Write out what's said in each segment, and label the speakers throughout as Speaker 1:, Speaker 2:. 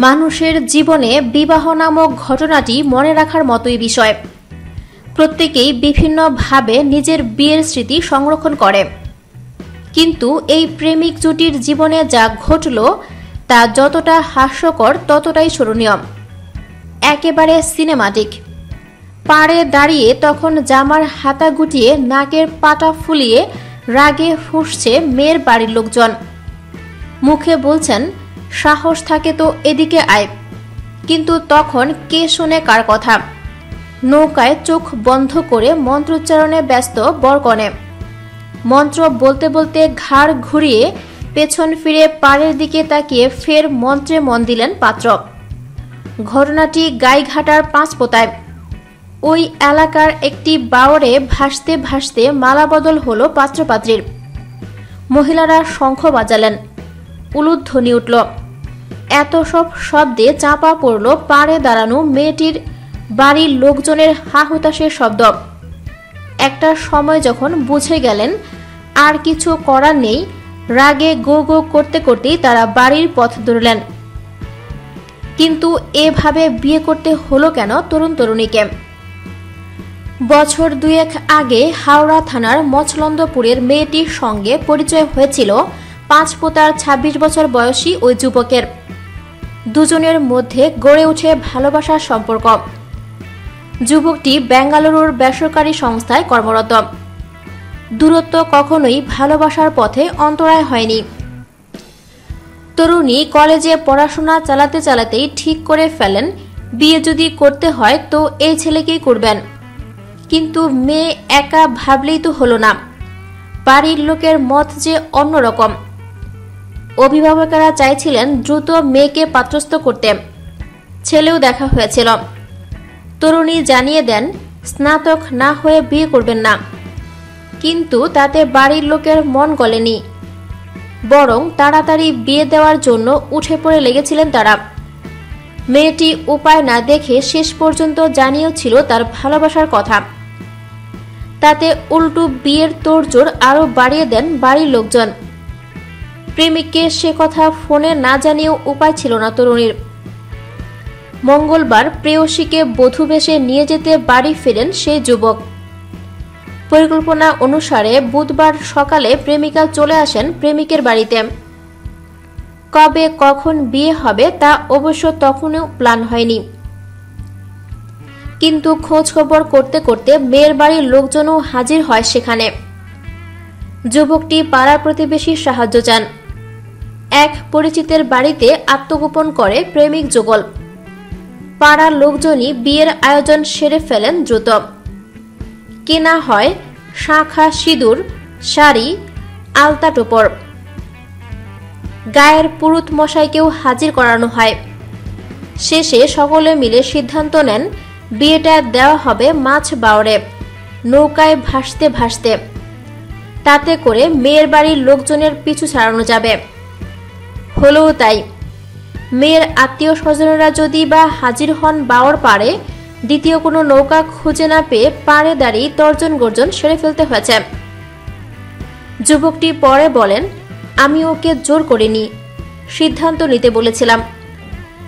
Speaker 1: মানুষের জীবনে বিবাহ নামক ঘটনাটি মনে রাখার মতোই বিষয়। প্রত্যেকেই বিভিন্নভাবে নিজের বিয়ের স্মৃতি সংরক্ষণ করে, কিন্তু এই প্রেমিক জুটির জীবনে যা ঘটল তা যতটা হাস্যকর ততটাই স্মরণীয়, একেবারে সিনেমাটিক। পাড়ে দাঁড়িয়ে তখন জামার হাতা গুটিয়ে নাকের পাটা ফুলিয়ে রাগে ফুঁসছে মেয়ের বাড়ির লোকজন। মুখে বলছেন, সাহস থাকে তো এদিকে আয়, কিন্তু তখন কে শোনে কার কথা। নৌকায় চোখ বন্ধ করে মন্ত্রোচ্চারণে ব্যস্ত বরকনে। মন্ত্র বলতে বলতে ঘাড় ঘুরিয়ে পেছন ফিরে পাড়ের দিকে তাকিয়ে ফের মন্ত্রে মন দিলেন পাত্র। ঘটনাটি গাইঘাটার পাঁচপোতায়। ওই এলাকার একটি বাওরে ভাসতে ভাসতে মালাবদল হলো পাত্রপাত্রীর। মহিলারা শঙ্খ বাজালেন, উলুধ্বনি উঠল। এত সব শব্দে চাপা পড়ল পাড়ে দাঁড়ানো মেয়েটির বাড়ির লোকজনের হাহুতাশের শব্দ। একটা সময় যখন বুঝে গেলেন আর কিছু করার নেই, রাগে গো গো করতে করতেই তারা বাড়ির পথ ধরলেন। কিন্তু এভাবে বিয়ে করতে হলো কেন তরুণ তরুণীকে? বছর দুয়েক আগে হাওড়া থানার মচলন্দপুরের মেয়েটির সঙ্গে পরিচয় হয়েছিল পাঁচপোতার ২৬ বছর বয়সী ওই যুবকের। দুজনের মধ্যে গড়ে ওঠে ভালোবাসার সম্পর্ক। যুবকটি বেঙ্গালুরুর বেসরকারি সংস্থায় কর্মরত। দূরত্ব কখনোই ভালোবাসার পথে অন্তরায় হয়নি। তরুণী কলেজে পড়াশোনা চালাতে চালাতেই ঠিক করে ফেলেন বিয়ে যদি করতে হয় তো এই ছেলেকেই করবেন। কিন্তু মেয়ে একা ভাবলেই তো হলো না, বাড়ির লোকের মত যে অন্যরকম। অভিভাবকেরা চাইছিলেন দ্রুত মেয়েকে পাত্রস্থ করতে। ছেলেও দেখা হয়েছিল। তরুণী জানিয়ে দেন স্নাতক না হয়ে বিয়ে করবেন না, কিন্তু তাতে বাড়ির লোকের মন গলেনি। বরং তাড়াতাড়ি বিয়ে দেওয়ার জন্য উঠে পড়ে লেগেছিলেন তারা। মেয়েটি উপায় না দেখে শেষ পর্যন্ত জানিয়েছিল তার ভালোবাসার কথা। তাতে উল্টো বিয়ের তোড়জোড় আরো বাড়িয়ে দেন বাড়ির লোকজন। প্রেমিককে সে কথা ফোনে না জানিয়েও উপায় ছিল না তরুণীর। মঙ্গলবার প্রেয়সীকে বধূ বেশে নিয়ে যেতে বাড়ি ফেরেন সেই যুবক। পরিকল্পনা অনুসারে বুধবার সকালে প্রেমিকা চলে আসেন প্রেমিকের বাড়িতে। কবে কখন বিয়ে হবে তা অবশ্য তখনও প্ল্যান হয়নি, কিন্তু খোঁজ খবর করতে করতে মেয়ের বাড়ির লোকজনও হাজির হয় সেখানে। যুবকটি পাড়ার প্রতিবেশীর সাহায্য চান। এক পরিচিতের বাড়িতে আত্মগোপন করে প্রেমিক যুগল। পাড়ার লোকজনই বিয়ের আয়োজন সেরে ফেলেন দ্রুত। কেনা হয় শাঁখা, সিঁদুর, শাড়ি, আলতা, টোপর। গায়ের পুরুত মশাইকেও হাজির করানো হয়। শেষে সকলে মিলে সিদ্ধান্ত নেন বিয়েটা দেওয়া হবে মাছ বাওরে, নৌকায় ভাসতে ভাসতে। তাতে করে মেয়ের বাড়ির লোকজনের পিছু ছাড়ানো যাবে। হলেও তাই। মেয়ের আত্মীয় স্বজনেরা যদি বা হাজির হন বাওর পাড়ে, দ্বিতীয় কোনো নৌকা খুঁজে না পেয়ে পাড়ে দাঁড়িয়ে তর্জন গর্জন সেরে ফেলতে হয়েছে। যুবকটি পরে বলেন, আমি ওকে জোর করিনি, সিদ্ধান্ত নিতে বলেছিলাম।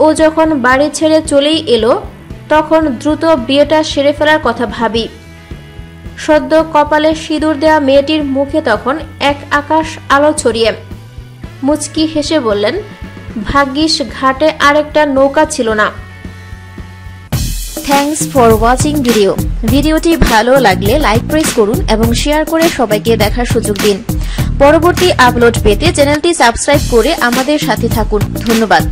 Speaker 1: ও যখন বাড়ি ছেড়ে চলেই এলো তখন দ্রুত বিয়েটা সেরে ফেলার কথা ভাবি। সদ্য কপালে সিঁদুর দেয়া মেয়েটির মুখে তখন এক আকাশ আলো ছড়িয়ে মুচকি হেসে বললেন, ভাগ্যিস ঘাটে আরেকটা নৌকা ছিল না। থ্যাঙ্কস ফর ওয়াচিং ভিডিওটি ভালো লাগলে লাইক প্রেস করুন এবং শেয়ার করে সবাইকে দেখার সুযোগ দিন। পরবর্তী আপলোড পেতে চ্যানেলটি সাবস্ক্রাইব করে আমাদের সাথে থাকুন। ধন্যবাদ।